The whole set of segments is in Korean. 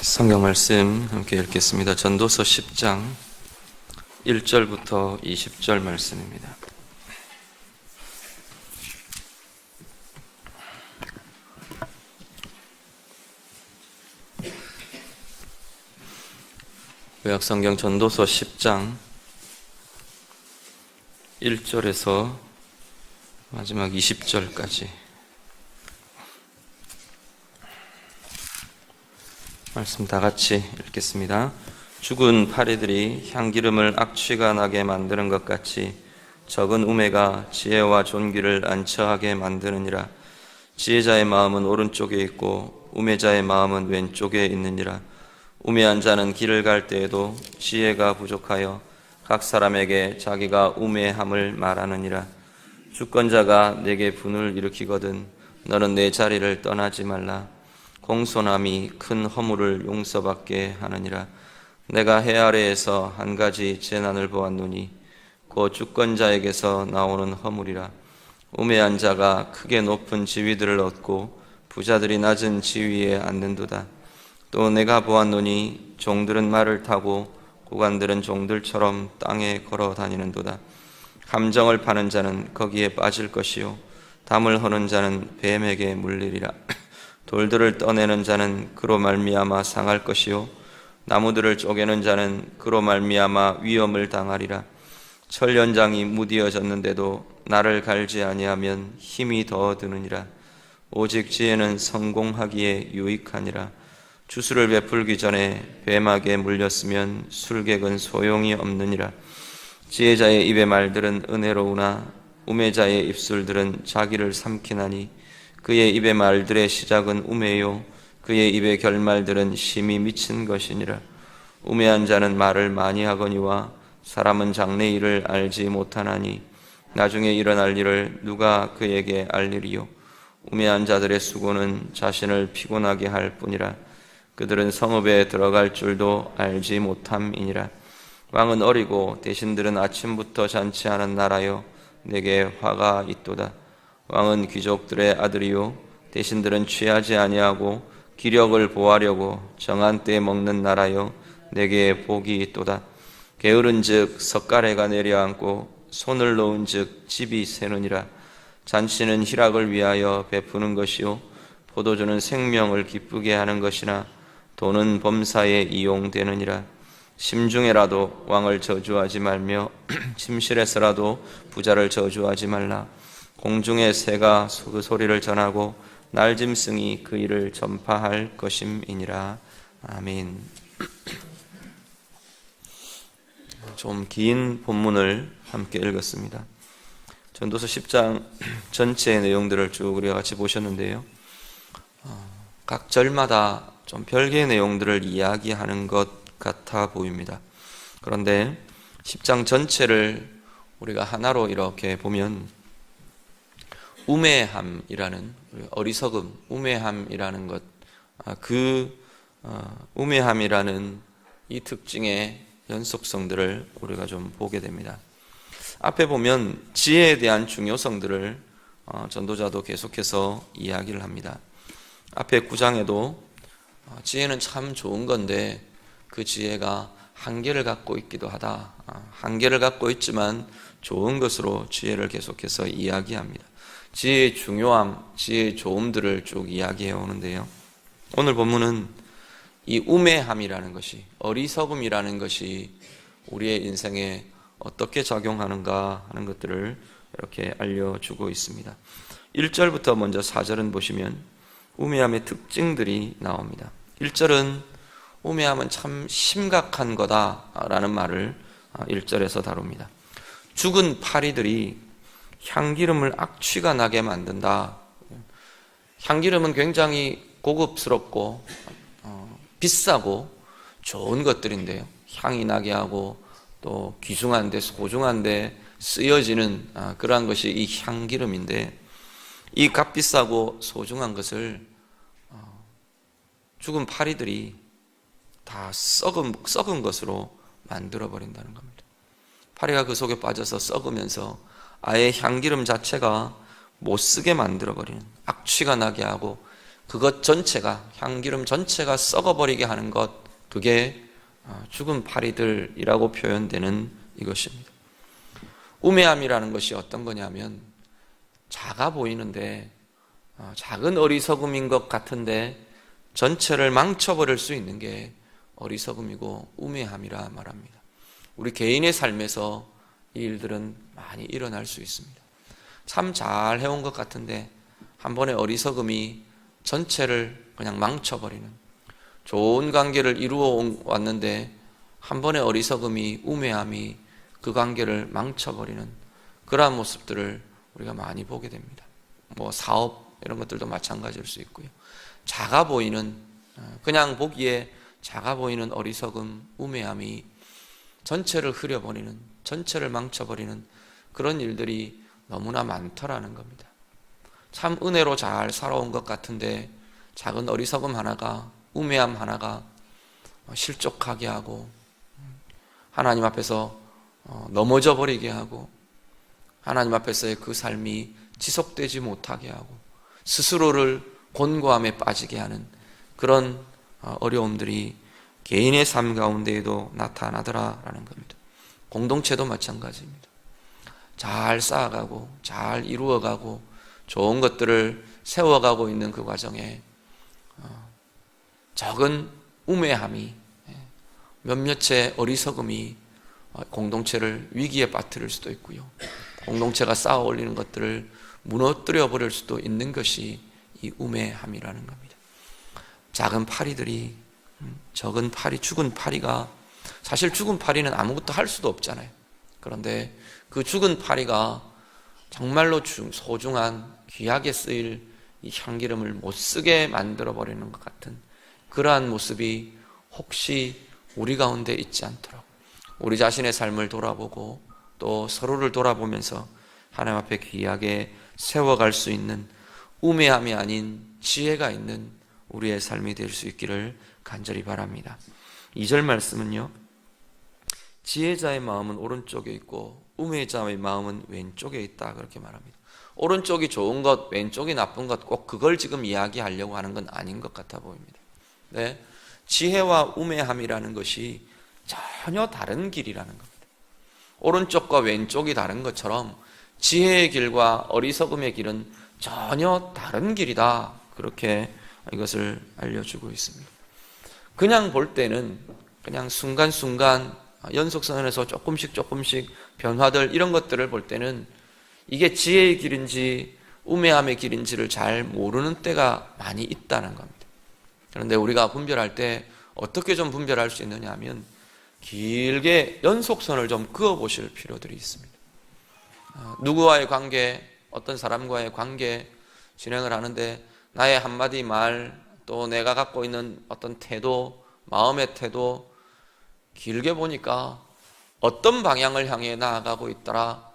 성경 말씀 함께 읽겠습니다. 전도서 10장 1절부터 20절 말씀입니다. 구약성경 전도서 10장 1절에서 마지막 20절까지 말씀 다 같이 읽겠습니다. 죽은 파리들이 향기름을 악취가 나게 만드는 것 같이 적은 우매가 지혜와 존귀를 안처하게 만드느니라. 지혜자의 마음은 오른쪽에 있고 우매자의 마음은 왼쪽에 있느니라. 우매한 자는 길을 갈 때에도 지혜가 부족하여 각 사람에게 자기가 우매함을 말하느니라. 주권자가 내게 분을 일으키거든 너는 내 자리를 떠나지 말라. 공손함이 큰 허물을 용서받게 하느니라. 내가 해 아래에서 한 가지 재난을 보았노니 곧 주권자에게서 나오는 허물이라. 우매한 자가 크게 높은 지위들을 얻고 부자들이 낮은 지위에 앉는도다. 또 내가 보았노니 종들은 말을 타고 고관들은 종들처럼 땅에 걸어 다니는도다. 함정을 파는 자는 거기에 빠질 것이요 담을 허는 자는 뱀에게 물리리라. 돌들을 떠내는 자는 그로 말미암아 상할 것이요 나무들을 쪼개는 자는 그로 말미암아 위험을 당하리라. 철연장이 무디어졌는데도 나를 갈지 아니하면 힘이 더 드느니라. 오직 지혜는 성공하기에 유익하니라. 주술을 베풀기 전에 뱀에게 물렸으면 술객은 소용이 없느니라. 지혜자의 입의 말들은 은혜로우나 우매자의 입술들은 자기를 삼키나니 그의 입의 말들의 시작은 우매요 그의 입의 결말들은 심히 미친 것이니라. 우매한 자는 말을 많이 하거니와 사람은 장래 일을 알지 못하나니 나중에 일어날 일을 누가 그에게 알리리요. 우매한 자들의 수고는 자신을 피곤하게 할 뿐이라. 그들은 성읍에 들어갈 줄도 알지 못함이니라. 왕은 어리고 대신들은 아침부터 잔치하는 나라여 내게 화가 있도다. 왕은 귀족들의 아들이요 대신들은 취하지 아니하고 기력을 보하려고 정한 때에 먹는 나라여 내게 복이 있도다. 게으른즉 석가래가 내려앉고 손을 놓은즉 집이 새느니라. 잔치는 희락을 위하여 베푸는 것이요 포도주는 생명을 기쁘게 하는 것이나 돈은 범사에 이용되느니라. 심중에라도 왕을 저주하지 말며 침실에서라도 부자를 저주하지 말라. 공중의 새가 그 소리를 전하고 날짐승이 그 일을 전파할 것임이니라. 아멘. 좀 긴 본문을 함께 읽었습니다. 전도서 10장 전체의 내용들을 쭉 우리가 같이 보셨는데요. 각 절마다 좀 별개의 내용들을 이야기하는 것 같아 보입니다. 그런데 10장 전체를 우리가 하나로 이렇게 보면 우매함이라는 어리석음, 우매함이라는 것, 우매함이라는 이 특징의 연속성들을 우리가 좀 보게 됩니다. 앞에 보면 지혜에 대한 중요성들을 전도자도 계속해서 이야기를 합니다. 앞에 9장에도 지혜는 참 좋은 건데 그 지혜가 한계를 갖고 있기도 하다. 한계를 갖고 있지만 좋은 것으로 지혜를 계속해서 이야기합니다. 지혜의 중요함, 지혜의 좋음들을 쭉 이야기해 오는데요. 오늘 본문은 이 우매함이라는 것이, 어리석음이라는 것이 우리의 인생에 어떻게 작용하는가 하는 것들을 이렇게 알려주고 있습니다. 1절부터 먼저 4절은 보시면 우매함의 특징들이 나옵니다. 1절은 우매함은 참 심각한 거다라는 말을 1절에서 다룹니다. 죽은 파리들이 향기름을 악취가 나게 만든다. 향기름은 굉장히 고급스럽고 비싸고 좋은 것들인데요. 향이 나게 하고 또 귀중한데 소중한데 쓰여지는 그러한 것이 이 향기름인데 이 값비싸고 소중한 것을 죽은 파리들이 다 썩은 것으로 만들어버린다는 겁니다. 파리가 그 속에 빠져서 썩으면서 아예 향기름 자체가 못쓰게 만들어버리는, 악취가 나게 하고 그것 전체가, 향기름 전체가 썩어버리게 하는 것, 그게 죽은 파리들이라고 표현되는 이것입니다. 우매함이라는 것이 어떤 거냐면 작아 보이는데, 작은 어리석음인 것 같은데 전체를 망쳐버릴 수 있는 게 어리석음이고 우매함이라 말합니다. 우리 개인의 삶에서 이 일들은 많이 일어날 수 있습니다. 참 잘 해온 것 같은데 한 번의 어리석음이 전체를 그냥 망쳐버리는, 좋은 관계를 이루어 왔는데 한 번의 어리석음이, 우매함이 그 관계를 망쳐버리는 그러한 모습들을 우리가 많이 보게 됩니다. 사업 이런 것들도 마찬가지일 수 있고요. 작아 보이는, 그냥 보기에 작아 보이는 어리석음, 우매함이 전체를 흐려버리는, 전체를 망쳐버리는 그런 일들이 너무나 많더라는 겁니다. 참 은혜로 잘 살아온 것 같은데 작은 어리석음 하나가, 우매함 하나가 실족하게 하고 하나님 앞에서 넘어져 버리게 하고 하나님 앞에서의 그 삶이 지속되지 못하게 하고 스스로를 곤고함에 빠지게 하는 그런 어려움들이 개인의 삶 가운데에도 나타나더라라는 겁니다. 공동체도 마찬가지입니다. 잘 쌓아가고 잘 이루어가고 좋은 것들을 세워가고 있는 그 과정에 적은 우매함이, 몇몇의 어리석음이 공동체를 위기에 빠뜨릴 수도 있고요. 공동체가 쌓아 올리는 것들을 무너뜨려 버릴 수도 있는 것이 이 우매함이라는 겁니다. 작은 파리들이, 적은 파리, 죽은 파리가, 사실 죽은 파리는 아무것도 할 수도 없잖아요. 그런데 그 죽은 파리가 정말로 소중한 귀하게 쓰일 이 향기름을 못 쓰게 만들어 버리는 것 같은 그러한 모습이 혹시 우리 가운데 있지 않도록 우리 자신의 삶을 돌아보고 또 서로를 돌아보면서 하나님 앞에 귀하게 세워갈 수 있는 우매함이 아닌 지혜가 있는 우리의 삶이 될 수 있기를 간절히 바랍니다. 2절 말씀은요, 지혜자의 마음은 오른쪽에 있고 우매자의 마음은 왼쪽에 있다, 그렇게 말합니다. 오른쪽이 좋은 것, 왼쪽이 나쁜 것, 꼭 그걸 지금 이야기하려고 하는 건 아닌 것 같아 보입니다. 네, 지혜와 우매함이라는 것이 전혀 다른 길이라는 겁니다. 오른쪽과 왼쪽이 다른 것처럼 지혜의 길과 어리석음의 길은 전혀 다른 길이다, 그렇게 이것을 알려주고 있습니다. 그냥 볼 때는 그냥 순간순간 연속선에서 조금씩 변화들, 이런 것들을 볼 때는 이게 지혜의 길인지 우매함의 길인지를 잘 모르는 때가 많이 있다는 겁니다. 그런데 우리가 분별할 때 어떻게 좀 분별할 수 있느냐 하면 길게 연속선을 좀 그어보실 필요들이 있습니다. 누구와의 관계, 어떤 사람과의 관계 진행을 하는데 나의 한마디 말, 또 내가 갖고 있는 어떤 태도, 마음의 태도, 길게 보니까 어떤 방향을 향해 나아가고 있더라,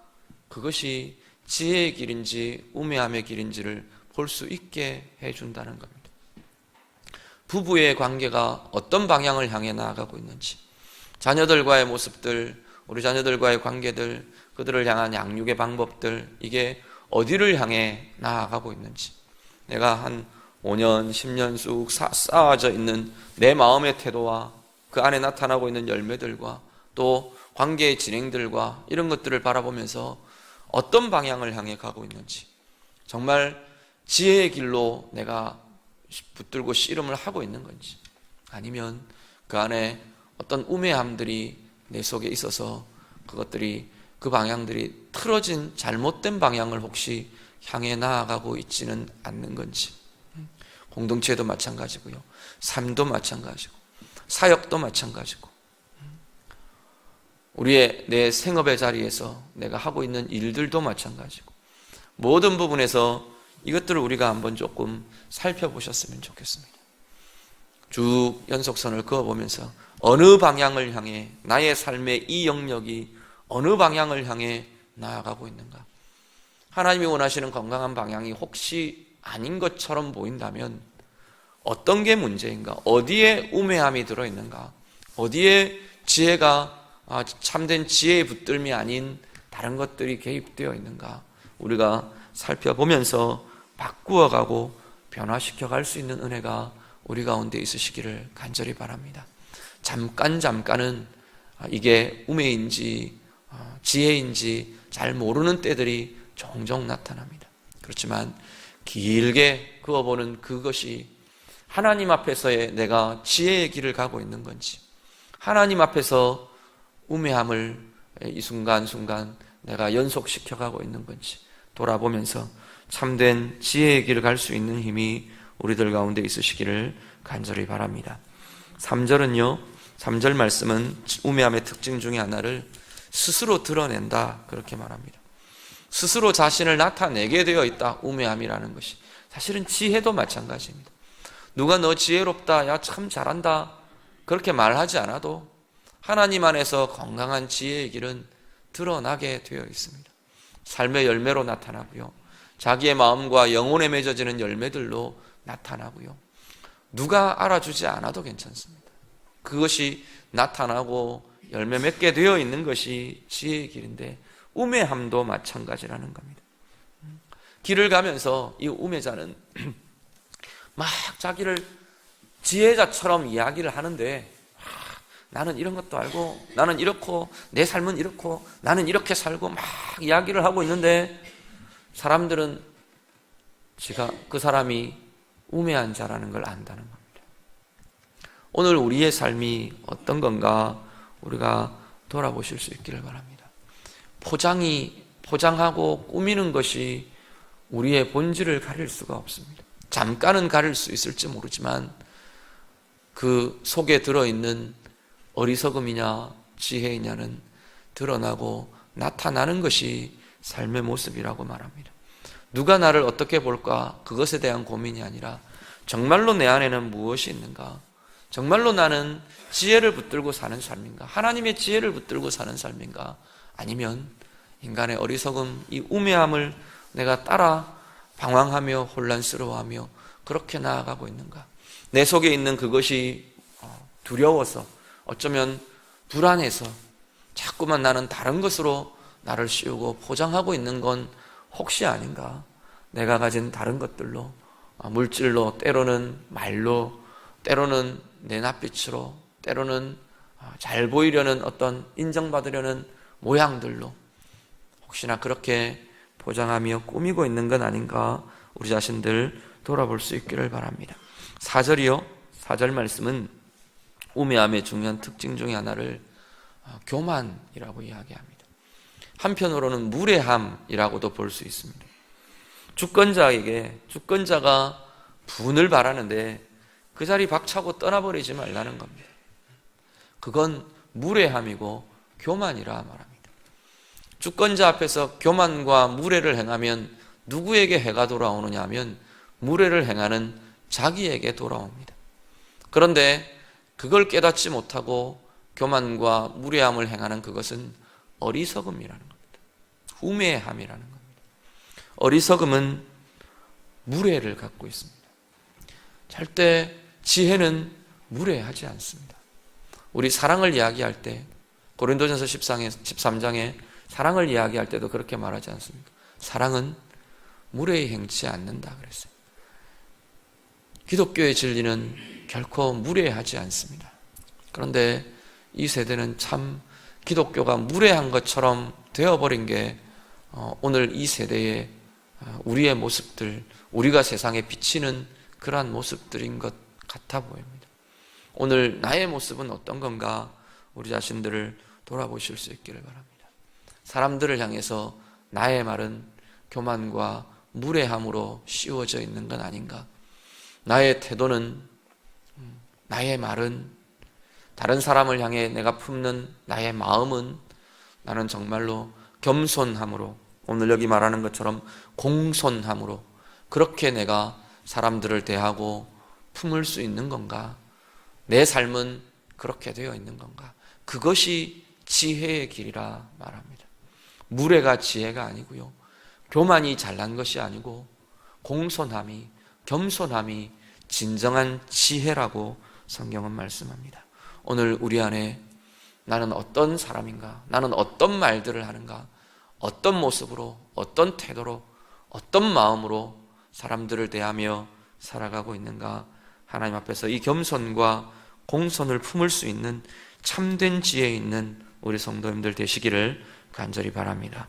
그것이 지혜의 길인지 우매함의 길인지를 볼 수 있게 해준다는 겁니다. 부부의 관계가 어떤 방향을 향해 나아가고 있는지, 자녀들과의 모습들, 우리 자녀들과의 관계들, 그들을 향한 양육의 방법들, 이게 어디를 향해 나아가고 있는지, 내가 한 5년, 10년 쑥 쌓아져 있는 내 마음의 태도와 그 안에 나타나고 있는 열매들과 또 관계의 진행들과 이런 것들을 바라보면서 어떤 방향을 향해 가고 있는지, 정말 지혜의 길로 내가 붙들고 씨름을 하고 있는 건지, 아니면 그 안에 어떤 우매함들이 내 속에 있어서 그것들이, 그 방향들이 틀어진 잘못된 방향을 혹시 향해 나아가고 있지는 않는 건지. 공동체도 마찬가지고요, 삶도 마찬가지고, 사역도 마찬가지고, 우리의 내 생업의 자리에서 내가 하고 있는 일들도 마찬가지고, 모든 부분에서 이것들을 우리가 한번 조금 살펴보셨으면 좋겠습니다. 쭉 연속선을 그어보면서 어느 방향을 향해, 나의 삶의 이 영역이 어느 방향을 향해 나아가고 있는가. 하나님이 원하시는 건강한 방향이 혹시 아닌 것처럼 보인다면 어떤 게 문제인가, 어디에 우매함이 들어있는가, 어디에 지혜가 참된 지혜의 붙들미 아닌 다른 것들이 개입되어 있는가, 우리가 살펴보면서 바꾸어가고 변화시켜 갈 수 있는 은혜가 우리 가운데 있으시기를 간절히 바랍니다. 잠깐은 이게 우매인지 지혜인지 잘 모르는 때들이 종종 나타납니다. 그렇지만 길게 그어보는 그것이 하나님 앞에서의 내가 지혜의 길을 가고 있는 건지, 하나님 앞에서 우매함을 이 순간순간 내가 연속시켜 가고 있는 건지 돌아보면서 참된 지혜의 길을 갈 수 있는 힘이 우리들 가운데 있으시기를 간절히 바랍니다. 3절은요, 3절 말씀은 우매함의 특징 중에 하나를 스스로 드러낸다, 그렇게 말합니다. 스스로 자신을 나타내게 되어 있다, 우매함이라는 것이. 사실은 지혜도 마찬가지입니다. 누가 너 지혜롭다, 야 참 잘한다, 그렇게 말하지 않아도 하나님 안에서 건강한 지혜의 길은 드러나게 되어 있습니다. 삶의 열매로 나타나고요, 자기의 마음과 영혼에 맺어지는 열매들로 나타나고요, 누가 알아주지 않아도 괜찮습니다. 그것이 나타나고 열매 맺게 되어 있는 것이 지혜의 길인데, 우매함도 마찬가지라는 겁니다. 길을 가면서 이 우매자는 막 자기를 지혜자처럼 이야기를 하는데, 나는 이런 것도 알고, 나는 이렇고, 내 삶은 이렇고, 나는 이렇게 살고, 막 이야기를 하고 있는데, 사람들은 그 사람이 우매한 자라는 걸 안다는 겁니다. 오늘 우리의 삶이 어떤 건가 우리가 돌아보실 수 있기를 바랍니다. 포장하고 꾸미는 것이 우리의 본질을 가릴 수가 없습니다. 잠깐은 가릴 수 있을지 모르지만 그 속에 들어있는 어리석음이냐 지혜이냐는 드러나고 나타나는 것이 삶의 모습이라고 말합니다. 누가 나를 어떻게 볼까, 그것에 대한 고민이 아니라 정말로 내 안에는 무엇이 있는가, 정말로 나는 지혜를 붙들고 사는 삶인가, 하나님의 지혜를 붙들고 사는 삶인가, 아니면 인간의 어리석음, 이 우매함을 내가 따라 방황하며 혼란스러워하며 그렇게 나아가고 있는가. 내 속에 있는 그것이 두려워서, 어쩌면 불안해서 자꾸만 나는 다른 것으로 나를 씌우고 포장하고 있는 건 혹시 아닌가. 내가 가진 다른 것들로, 물질로, 때로는 말로, 때로는 내 낯빛으로, 때로는 잘 보이려는 어떤 인정받으려는 모양들로 혹시나 그렇게 포장하며 꾸미고 있는 건 아닌가, 우리 자신들 돌아볼 수 있기를 바랍니다. 4절이요, 4절 말씀은 우매함의 중요한 특징 중에 하나를 교만이라고 이야기합니다. 한편으로는 무례함이라고도 볼 수 있습니다. 주권자가 분을 바라는데 그 자리 박차고 떠나버리지 말라는 겁니다. 그건 무례함이고 교만이라 말합니다. 주권자 앞에서 교만과 무례를 행하면 누구에게 해가 돌아오느냐 하면 무례를 행하는 자기에게 돌아옵니다. 그런데 그걸 깨닫지 못하고 교만과 무례함을 행하는 그것은 어리석음이라는 겁니다. 우매함이라는 겁니다. 어리석음은 무례를 갖고 있습니다. 절대 지혜는 무례하지 않습니다. 우리 사랑을 이야기할 때 고린도전서 13장에 사랑을 이야기할 때도 그렇게 말하지 않습니까? 사랑은 무례히 행치 않는다 그랬어요. 기독교의 진리는 결코 무례하지 않습니다. 그런데 이 세대는 참 기독교가 무례한 것처럼 되어버린 게 오늘 이 세대의 우리의 모습들, 우리가 세상에 비치는 그러한 모습들인 것 같아 보입니다. 오늘 나의 모습은 어떤 건가, 우리 자신들을 돌아보실 수 있기를 바랍니다. 사람들을 향해서 나의 말은 교만과 무례함으로 씌워져 있는 건 아닌가. 나의 태도는, 나의 말은, 다른 사람을 향해 내가 품는 나의 마음은 나는 정말로 겸손함으로, 오늘 여기 말하는 것처럼 공손함으로 그렇게 내가 사람들을 대하고 품을 수 있는 건가? 내 삶은 그렇게 되어 있는 건가? 그것이 지혜의 길이라 말합니다. 무례가 지혜가 아니고요, 교만이 잘난 것이 아니고 공손함이, 겸손함이 진정한 지혜라고 성경은 말씀합니다. 오늘 우리 안에 나는 어떤 사람인가, 나는 어떤 말들을 하는가, 어떤 모습으로, 어떤 태도로, 어떤 마음으로 사람들을 대하며 살아가고 있는가? 하나님 앞에서 이 겸손과 공손을 품을 수 있는 참된 지혜 있는 우리 성도님들 되시기를 간절히 바랍니다.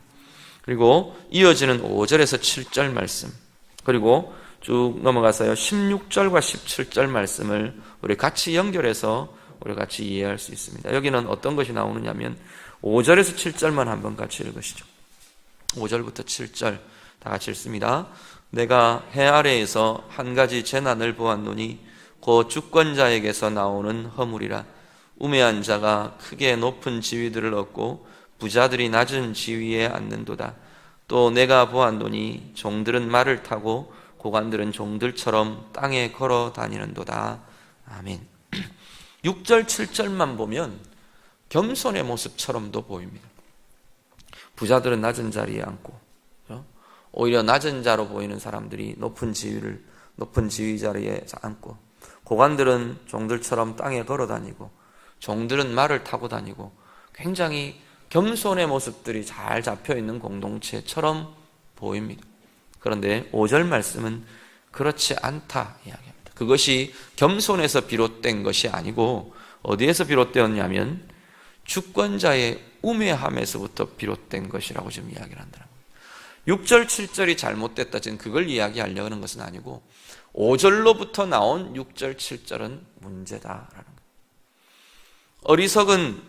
그리고 이어지는 5절에서 7절 말씀, 그리고 쭉 넘어가서요 16절과 17절 말씀을 우리 같이 연결해서 우리 같이 이해할 수 있습니다. 여기는 어떤 것이 나오느냐면 5절에서 7절만 한번 같이 읽으시죠. 5절부터 7절 다 같이 읽습니다. 내가 해 아래에서 한 가지 재난을 보았노니 곧 주권자에게서 나오는 허물이라. 우매한 자가 크게 높은 지위들을 얻고 부자들이 낮은 지위에 앉는도다. 또 내가 보았노니 종들은 말을 타고 고관들은 종들처럼 땅에 걸어 다니는도다. 아멘. 6절 7절만 보면 겸손의 모습처럼도 보입니다. 부자들은 낮은 자리에 앉고 오히려 낮은 자로 보이는 사람들이 높은 지위 자리에 앉고, 고관들은 종들처럼 땅에 걸어 다니고 종들은 말을 타고 다니고, 굉장히 겸손의 모습들이 잘 잡혀있는 공동체처럼 보입니다. 그런데 5절 말씀은 그렇지 않다 이야기합니다. 그것이 겸손에서 비롯된 것이 아니고 어디에서 비롯되었냐면 주권자의 우매함에서부터 비롯된 것이라고 지금 이야기를 한다는 겁니다. 6절 7절이 잘못됐다, 지금 그걸 이야기하려는 것은 아니고 5절로부터 나온 6절 7절은 문제다라는 거예요. 어리석은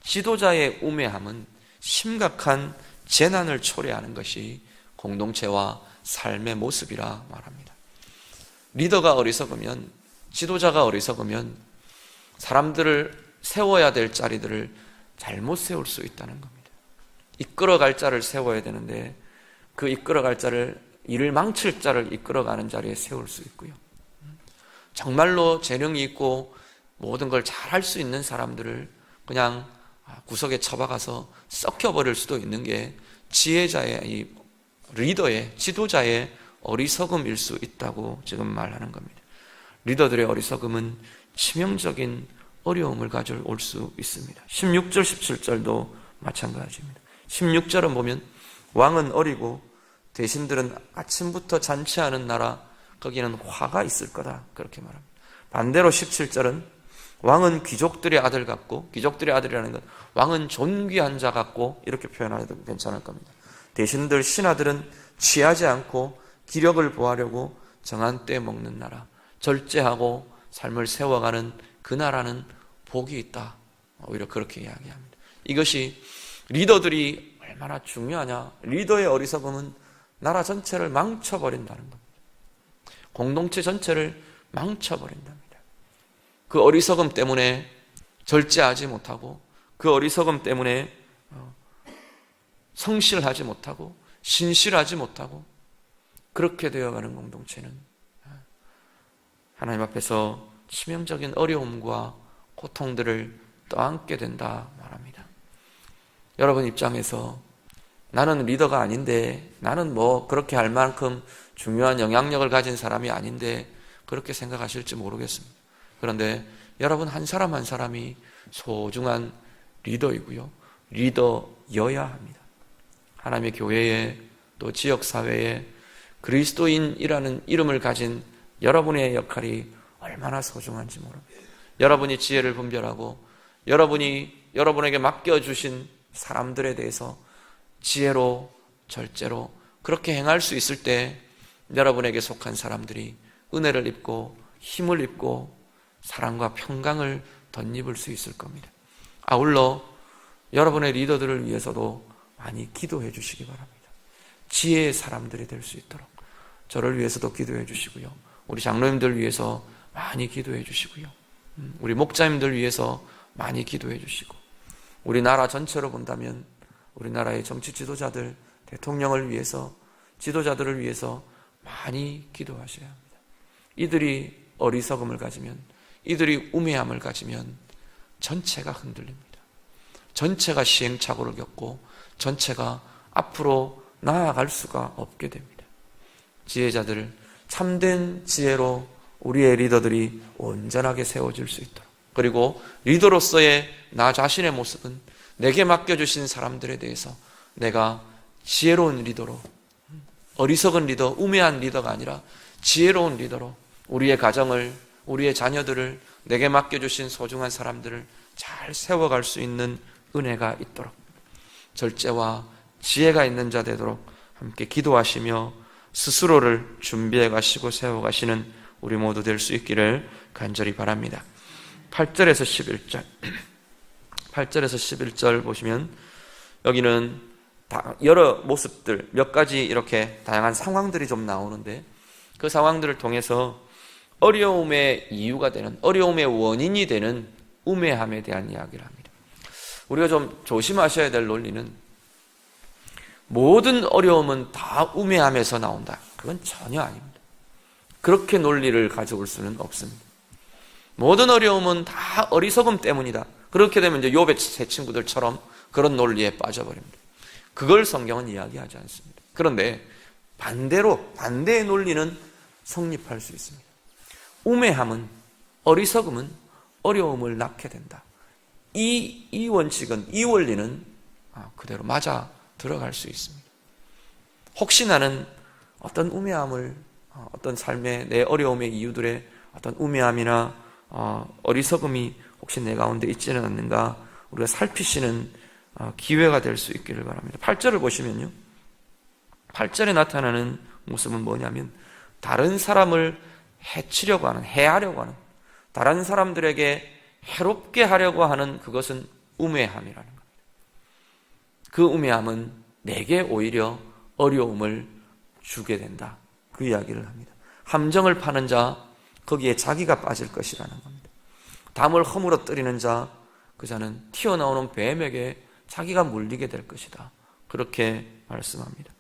지도자의 우매함은 심각한 재난을 초래하는 것이 공동체와 삶의 모습이라 말합니다. 리더가 어리석으면, 지도자가 어리석으면 사람들을 세워야 될 자리들을 잘못 세울 수 있다는 겁니다. 이끌어갈 자를 세워야 되는데 그 이끌어갈 자를, 일을 망칠 자를 이끌어가는 자리에 세울 수 있고요. 정말로 재능이 있고 모든 걸 잘할 수 있는 사람들을 그냥 구석에 처박아서 썩혀버릴 수도 있는 게 지혜자의, 이 리더의, 지도자의 어리석음일 수 있다고 지금 말하는 겁니다. 리더들의 어리석음은 치명적인 어려움을 가져올 수 있습니다. 16절 17절도 마찬가지입니다. 16절은 보면 왕은 어리고 대신들은 아침부터 잔치하는 나라, 거기는 화가 있을 거다, 그렇게 말합니다. 반대로 17절은 왕은 귀족들의 아들 같고, 귀족들의 아들이라는 건 왕은 존귀한 자 같고, 이렇게 표현해도 괜찮을 겁니다. 대신들, 신하들은 취하지 않고 기력을 보하려고 정한 때 먹는 나라, 절제하고 삶을 세워가는 그 나라는 복이 있다, 오히려 그렇게 이야기합니다. 이것이 리더들이 얼마나 중요하냐. 리더의 어리석음은 나라 전체를 망쳐버린다는 겁니다. 공동체 전체를 망쳐버린답니다. 그 어리석음 때문에 절제하지 못하고, 그 어리석음 때문에 성실하지 못하고 신실하지 못하고 그렇게 되어가는 공동체는 하나님 앞에서 치명적인 어려움과 고통들을 떠안게 된다 말합니다. 여러분 입장에서 나는 리더가 아닌데, 나는 뭐 그렇게 할 만큼 중요한 영향력을 가진 사람이 아닌데 그렇게 생각하실지 모르겠습니다. 그런데 여러분 한 사람 한 사람이 소중한 리더이고요, 리더여야 합니다. 하나님의 교회에, 또 지역사회에 그리스도인이라는 이름을 가진 여러분의 역할이 얼마나 소중한지 모릅니다. 여러분이 지혜를 분별하고 여러분이 여러분에게 맡겨주신 사람들에 대해서 지혜로, 절제로 그렇게 행할 수 있을 때 여러분에게 속한 사람들이 은혜를 입고 힘을 입고 사랑과 평강을 덧입을 수 있을 겁니다. 아울러 여러분의 리더들을 위해서도 많이 기도해 주시기 바랍니다. 지혜의 사람들이 될 수 있도록 저를 위해서도 기도해 주시고요, 우리 장로님들 위해서 많이 기도해 주시고요, 우리 목자님들 위해서 많이 기도해 주시고, 우리나라 전체로 본다면 우리나라의 정치 지도자들, 대통령을 위해서, 지도자들을 위해서 많이 기도하셔야 합니다. 이들이 어리석음을 가지면, 이들이 우매함을 가지면 전체가 흔들립니다. 전체가 시행착오를 겪고 전체가 앞으로 나아갈 수가 없게 됩니다. 지혜자들, 참된 지혜로 우리의 리더들이 온전하게 세워질 수 있도록, 그리고 리더로서의 나 자신의 모습은 내게 맡겨주신 사람들에 대해서 내가 지혜로운 리더로, 어리석은 리더, 우매한 리더가 아니라 지혜로운 리더로 우리의 가정을, 우리의 자녀들을, 내게 맡겨주신 소중한 사람들을 잘 세워갈 수 있는 은혜가 있도록 절제와 지혜가 있는 자 되도록 함께 기도하시며 스스로를 준비해 가시고 세워 가시는 우리 모두 될 수 있기를 간절히 바랍니다. 8절에서 11절 8절에서 11절 보시면 여기는 여러 모습들, 몇 가지 이렇게 다양한 상황들이 좀 나오는데 그 상황들을 통해서 어려움의 이유가 되는, 어려움의 원인이 되는 우매함에 대한 이야기를 합니다. 우리가 좀 조심하셔야 될 논리는 모든 어려움은 다 우매함에서 나온다. 그건 전혀 아닙니다. 그렇게 논리를 가져올 수는 없습니다. 모든 어려움은 다 어리석음 때문이다. 그렇게 되면 이제 욥의 세 친구들처럼 그런 논리에 빠져버립니다. 그걸 성경은 이야기하지 않습니다. 그런데 반대의 논리는 성립할 수 있습니다. 우매함은, 어리석음은 어려움을 낳게 된다. 이 원칙은, 이 원리는 그대로 맞아 들어갈 수 있습니다. 혹시 나는 어떤 우매함을, 어떤 삶의 내 어려움의 이유들의 어떤 우매함이나 어리석음이 혹시 내 가운데 있지는 않는가 우리가 살피시는 기회가 될 수 있기를 바랍니다. 8절을 보시면요, 8절에 나타나는 모습은 뭐냐면 다른 사람을 해치려고 하는, 해하려고 하는, 다른 사람들에게 해롭게 하려고 하는 그것은 우매함이라는 겁니다. 그 우매함은 내게 오히려 어려움을 주게 된다. 그 이야기를 합니다. 함정을 파는 자, 거기에 자기가 빠질 것이라는 겁니다. 담을 허물어뜨리는 자, 그 자는 튀어나오는 뱀에게 자기가 물리게 될 것이다. 그렇게 말씀합니다.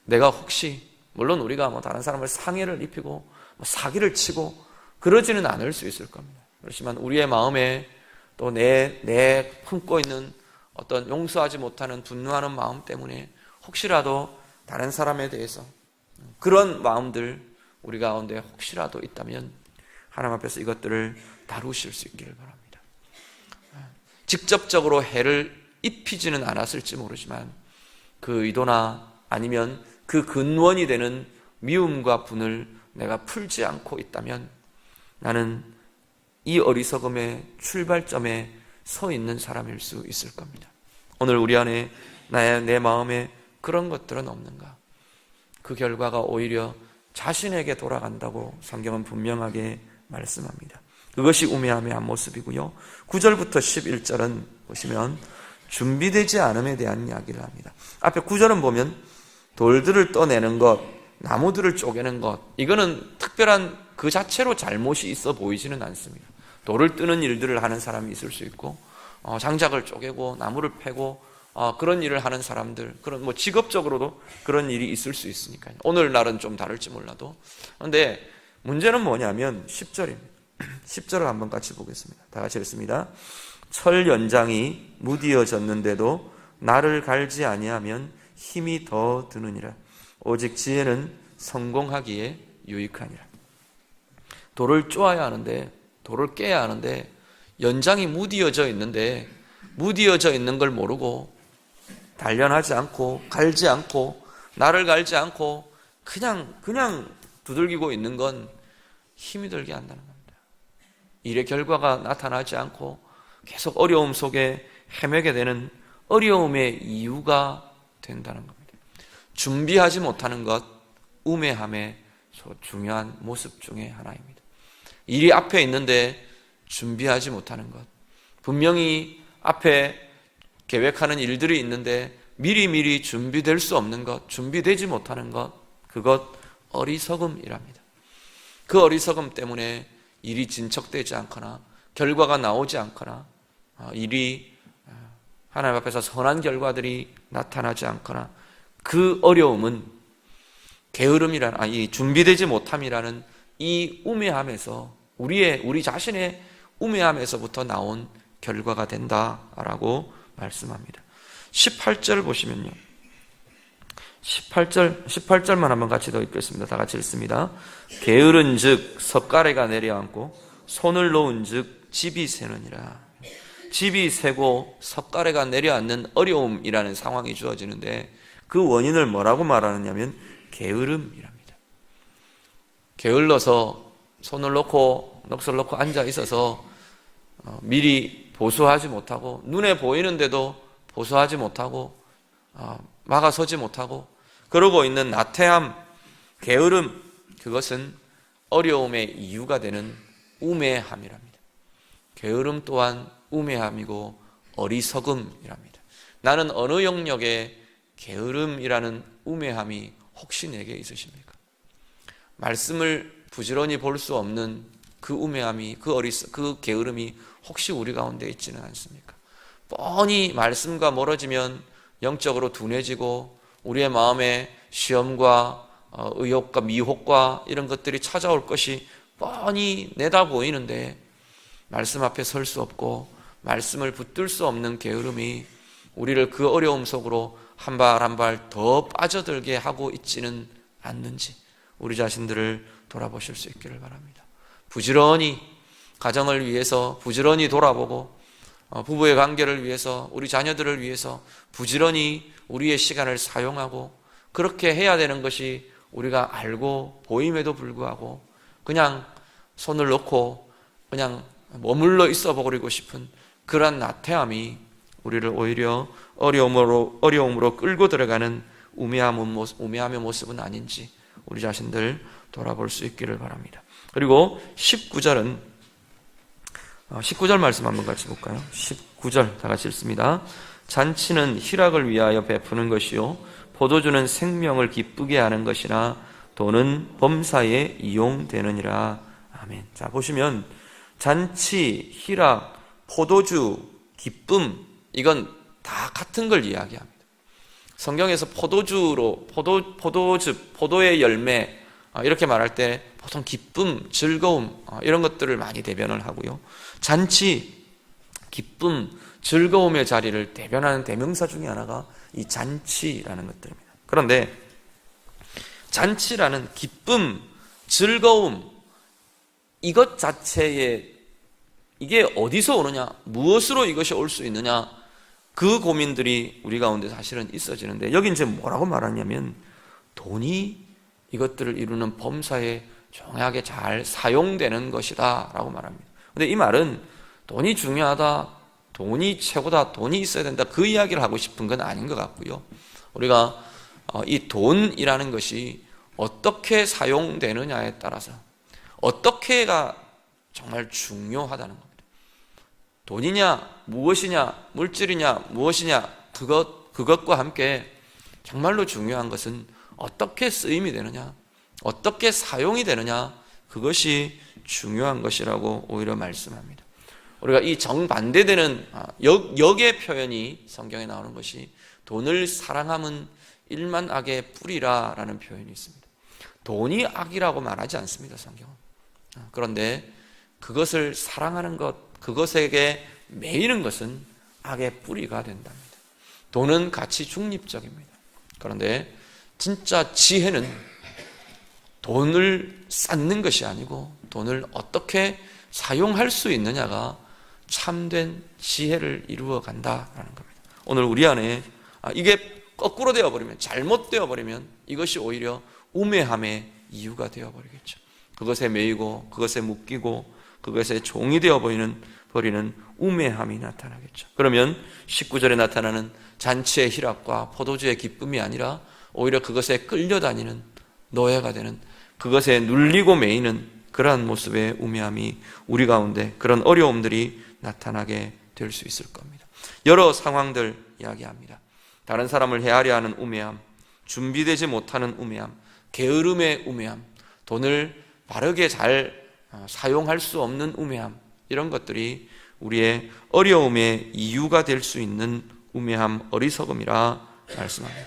내가 혹시, 물론 우리가 다른 사람을 상해를 입히고 사기를 치고 그러지는 않을 수 있을 겁니다. 그렇지만 우리의 마음에 또 내 품고 있는 어떤 용서하지 못하는 분노하는 마음 때문에 혹시라도 다른 사람에 대해서 그런 마음들 우리 가운데 혹시라도 있다면 하나님 앞에서 이것들을 다루실 수 있기를 바랍니다. 직접적으로 해를 입히지는 않았을지 모르지만 그 의도나 아니면 그 근원이 되는 미움과 분을 내가 풀지 않고 있다면 나는 이 어리석음의 출발점에 서 있는 사람일 수 있을 겁니다. 오늘 우리 안에 내 마음에 그런 것들은 없는가? 그 결과가 오히려 자신에게 돌아간다고 성경은 분명하게 말씀합니다. 그것이 우매함의 한 모습이고요. 9절부터 11절은 보시면 준비되지 않음에 대한 이야기를 합니다. 앞에 9절은 보면 돌들을 떠내는 것, 나무들을 쪼개는 것, 이거는 특별한 그 자체로 잘못이 있어 보이지는 않습니다. 돌을 뜨는 일들을 하는 사람이 있을 수 있고 장작을 쪼개고 나무를 패고 그런 일을 하는 사람들, 그런 직업적으로도 그런 일이 있을 수 있으니까요. 오늘날은 좀 다를지 몰라도. 그런데 문제는 뭐냐면 10절입니다. 10절을 한번 같이 보겠습니다. 다 같이 읽습니다. 철 연장이 무디어졌는데도 나를 갈지 아니하면 힘이 더 드느니라. 오직 지혜는 성공하기에 유익하니라. 돌을 쪼아야 하는데, 돌을 깨야 하는데 연장이 무디어져 있는데 무디어져 있는 걸 모르고 단련하지 않고 갈지 않고 나를 갈지 않고 그냥 두들기고 있는 건 힘이 들게 한다는 겁니다. 일의 결과가 나타나지 않고 계속 어려움 속에 헤매게 되는 어려움의 이유가 된다는 겁니다. 준비하지 못하는 것, 우매함의 중요한 모습 중에 하나입니다. 일이 앞에 있는데 준비하지 못하는 것, 분명히 앞에 계획하는 일들이 있는데 미리미리 준비될 수 없는 것, 준비되지 못하는 것, 그것 어리석음이랍니다. 그 어리석음 때문에 일이 진척되지 않거나 결과가 나오지 않거나 일이 하나님 앞에서 선한 결과들이 나타나지 않거나 그 어려움은 게으름이라는, 이 준비되지 못함이라는 이 우매함에서 우리 자신의 우매함에서부터 나온 결과가 된다라고 말씀합니다. 18절 보시면요. 18절만 한번 같이 더 읽겠습니다. 다 같이 읽습니다. 게으른 즉 석가래가 내려앉고 손을 놓은 즉 집이 새느니라. 집이 새고 석가래가 내려앉는 어려움이라는 상황이 주어지는데 그 원인을 뭐라고 말하느냐면 게으름이랍니다. 게을러서 손을 놓고 넋을 놓고 앉아 있어서 미리 보수하지 못하고 눈에 보이는데도 보수하지 못하고 막아서지 못하고 그러고 있는 나태함, 게으름, 그것은 어려움의 이유가 되는 우매함이랍니다. 게으름 또한 우매함이고 어리석음이랍니다. 나는 어느 영역에 게으름이라는 우매함이 혹시 내게 있으십니까? 말씀을 부지런히 볼 수 없는 그 우매함이, 그 게으름이 혹시 우리 가운데 있지는 않습니까? 뻔히 말씀과 멀어지면 영적으로 둔해지고 우리의 마음에 시험과 의욕과 미혹과 이런 것들이 찾아올 것이 뻔히 내다 보이는데 말씀 앞에 설 수 없고 말씀을 붙들 수 없는 게으름이 우리를 그 어려움 속으로 한 발 한 발 더 빠져들게 하고 있지는 않는지 우리 자신들을 돌아보실 수 있기를 바랍니다. 부지런히 가정을 위해서 부지런히 돌아보고 부부의 관계를 위해서 우리 자녀들을 위해서 부지런히 우리의 시간을 사용하고 그렇게 해야 되는 것이 우리가 알고 보임에도 불구하고 그냥 손을 놓고 그냥 머물러 있어 버리고 싶은 그런 나태함이 우리를 오히려 어려움으로 끌고 들어가는 우매함의 모습은 아닌지 우리 자신들 돌아볼 수 있기를 바랍니다. 그리고 19절 말씀 한번 같이 볼까요? 19절 다 같이 읽습니다. 잔치는 희락을 위하여 베푸는 것이요 포도주는 생명을 기쁘게 하는 것이나 돈은 범사에 이용되느니라. 아멘. 자, 보시면 잔치, 희락, 포도주, 기쁨, 이건 다 같은 걸 이야기합니다. 성경에서 포도의 열매 이렇게 말할 때 보통 기쁨, 즐거움 이런 것들을 많이 대변을 하고요. 잔치, 기쁨, 즐거움의 자리를 대변하는 대명사 중에 하나가 이 잔치라는 것들입니다. 그런데 잔치라는 기쁨, 즐거움 이것 자체에 이게 어디서 오느냐, 무엇으로 이것이 올 수 있느냐 그 고민들이 우리 가운데 사실은 있어지는데 여기 이제 뭐라고 말하냐면 돈이 이것들을 이루는 범사에 정확하게 잘 사용되는 것이다 라고 말합니다. 그런데 이 말은 돈이 중요하다, 돈이 최고다, 돈이 있어야 된다 그 이야기를 하고 싶은 건 아닌 것 같고요. 우리가 이 돈이라는 것이 어떻게 사용되느냐에 따라서 어떻게가 정말 중요하다는 겁니다. 돈이냐 무엇이냐 물질이냐 무엇이냐 그것과 함께 정말로 중요한 것은 어떻게 쓰임이 되느냐 어떻게 사용이 되느냐 그것이 중요한 것이라고 오히려 말씀합니다. 우리가 이 정반대되는 역의 표현이 성경에 나오는 것이 돈을 사랑함은 일만 악의 뿌리라 라는 표현이 있습니다. 돈이 악이라고 말하지 않습니다, 성경은. 그런데 그것을 사랑하는 것, 그것에게 매이는 것은 악의 뿌리가 된답니다. 돈은 가치 중립적입니다. 그런데 진짜 지혜는 돈을 쌓는 것이 아니고 돈을 어떻게 사용할 수 있느냐가 참된 지혜를 이루어 간다라는 겁니다. 오늘 우리 안에 이게 거꾸로 되어버리면, 잘못되어 버리면 이것이 오히려 우매함의 이유가 되어버리겠죠. 그것에 매이고 그것에 묶이고 그것에 종이 되어버리는 우매함이 나타나겠죠. 그러면 19절에 나타나는 잔치의 희락과 포도주의 기쁨이 아니라 오히려 그것에 끌려다니는 노예가 되는, 그것에 눌리고 매이는 그러한 모습의 우매함이 우리 가운데, 그런 어려움들이 나타나게 될 수 있을 겁니다. 여러 상황들 이야기합니다. 다른 사람을 헤아려 하는 우매함, 준비되지 못하는 우매함, 게으름의 우매함, 돈을 바르게 잘 사용할 수 없는 우매함, 이런 것들이 우리의 어려움의 이유가 될 수 있는 우매함, 어리석음이라 말씀합니다.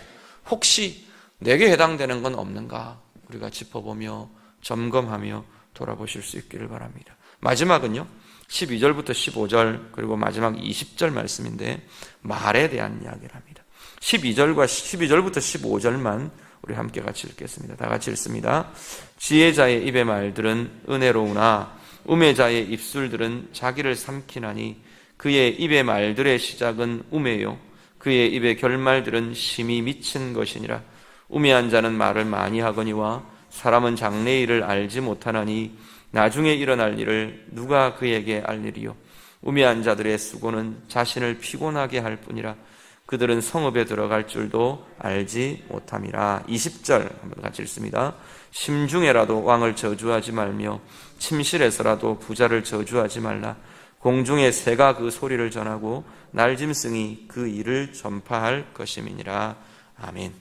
혹시 내게 해당되는 건 없는가 우리가 짚어보며 점검하며 돌아보실 수 있기를 바랍니다. 마지막은요, 12절부터 15절 그리고 마지막 20절 말씀인데 말에 대한 이야기를 합니다. 12절부터 15절만 우리 함께 같이 읽겠습니다. 다 같이 읽습니다. 지혜자의 입의 말들은 은혜로우나 우매자의 입술들은 자기를 삼키나니 그의 입의 말들의 시작은 우매요 그의 입의 결말들은 심히 미친 것이니라. 우매한 자는 말을 많이 하거니와 사람은 장래일을 알지 못하나니 나중에 일어날 일을 누가 그에게 알리리요. 우매한 자들의 수고는 자신을 피곤하게 할 뿐이라 그들은 성읍에 들어갈 줄도 알지 못함이라. 20절 한번 같이 읽습니다. 심중에라도 왕을 저주하지 말며 침실에서라도 부자를 저주하지 말라. 공중의 새가 그 소리를 전하고 날짐승이 그 일을 전파할 것임이니라. 아멘.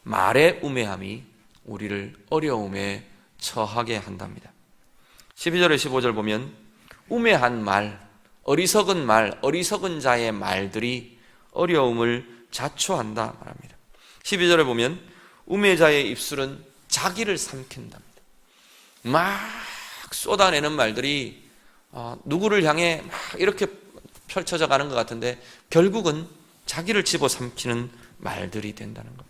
말의 우매함이 우리를 어려움에 처하게 한답니다. 12절에 15절 보면 우매한 말, 어리석은 말, 어리석은 자의 말들이 어려움을 자초한다 말합니다. 12절에 보면 우매자의 입술은 자기를 삼킨답니다. 막 쏟아내는 말들이 누구를 향해 막 이렇게 펼쳐져 가는 것 같은데 결국은 자기를 집어삼키는 말들이 된다는 겁니다.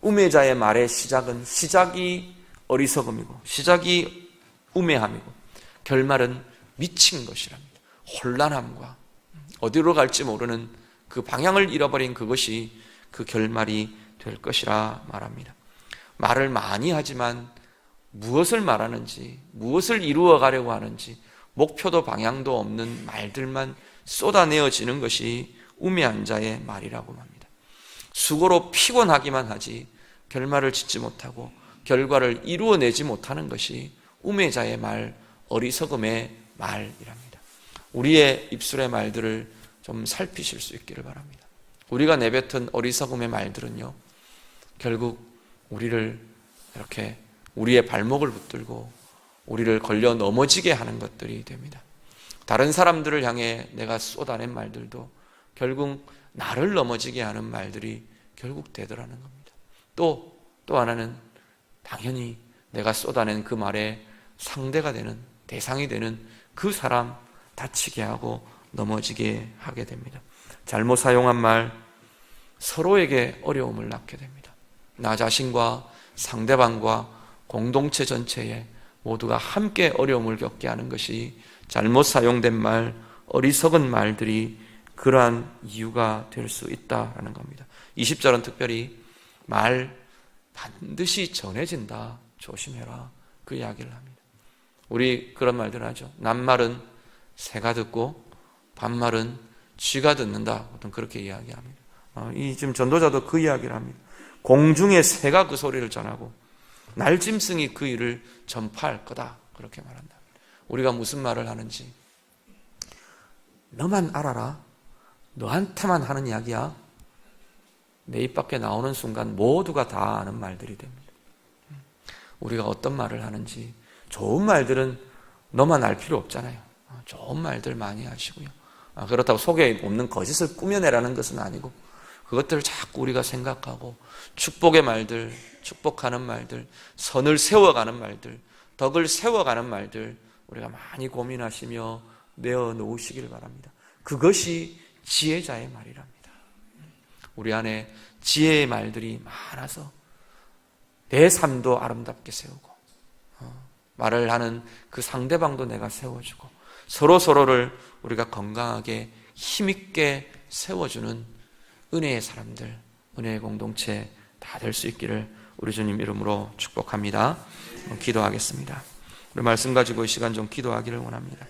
우매자의 말의 시작이 어리석음이고 시작이 우매함이고 결말은 미친 것이랍니다. 혼란함과 어디로 갈지 모르는 그 방향을 잃어버린 그것이 그 결말이 될 것이라 말합니다. 말을 많이 하지만 무엇을 말하는지, 무엇을 이루어 가려고 하는지 목표도 방향도 없는 말들만 쏟아내어지는 것이 우매한 자의 말이라고 합니다. 수고로 피곤하기만 하지 결말을 짓지 못하고 결과를 이루어내지 못하는 것이 우매자의 말, 어리석음의 말이랍니다. 우리의 입술의 말들을 좀 살피실 수 있기를 바랍니다. 우리가 내뱉은 어리석음의 말들은요, 결국 우리를 이렇게 우리의 발목을 붙들고 우리를 걸려 넘어지게 하는 것들이 됩니다. 다른 사람들을 향해 내가 쏟아낸 말들도 결국 나를 넘어지게 하는 말들이 결국 되더라는 겁니다. 또 하나는 당연히 내가 쏟아낸 그 말에 상대가 되는, 대상이 되는 그 사람 다치게 하고 넘어지게 하게 됩니다. 잘못 사용한 말, 서로에게 어려움을 낳게 됩니다. 나 자신과 상대방과 공동체 전체에 모두가 함께 어려움을 겪게 하는 것이 잘못 사용된 말, 어리석은 말들이 그러한 이유가 될 수 있다라는 겁니다. 20절은 특별히 말 반드시 전해진다, 조심해라, 그 이야기를 합니다. 우리 그런 말들 하죠. 낱말은 새가 듣고 반말은 쥐가 듣는다, 보통 그렇게 이야기합니다. 이 지금 전도자도 그 이야기를 합니다. 공중의 새가 그 소리를 전하고 날짐승이 그 일을 전파할 거다, 그렇게 말한다. 우리가 무슨 말을 하는지 너만 알아라, 너한테만 하는 이야기야, 내 입 밖에 나오는 순간 모두가 다 아는 말들이 됩니다. 우리가 어떤 말을 하는지, 좋은 말들은 너만 알 필요 없잖아요. 좋은 말들 많이 하시고요. 그렇다고 속에 없는 거짓을 꾸며내라는 것은 아니고 그것들을 자꾸 우리가 생각하고 축복의 말들, 축복하는 말들, 선을 세워가는 말들, 덕을 세워가는 말들 우리가 많이 고민하시며 내어놓으시길 바랍니다. 그것이 지혜자의 말이랍니다. 우리 안에 지혜의 말들이 많아서 내 삶도 아름답게 세우고 말을 하는 그 상대방도 내가 세워주고 서로를 우리가 건강하게 힘있게 세워주는 은혜의 사람들, 은혜의 공동체 다 될 수 있기를 우리 주님 이름으로 축복합니다. 기도하겠습니다. 우리 말씀 가지고 이 시간 좀 기도하기를 원합니다.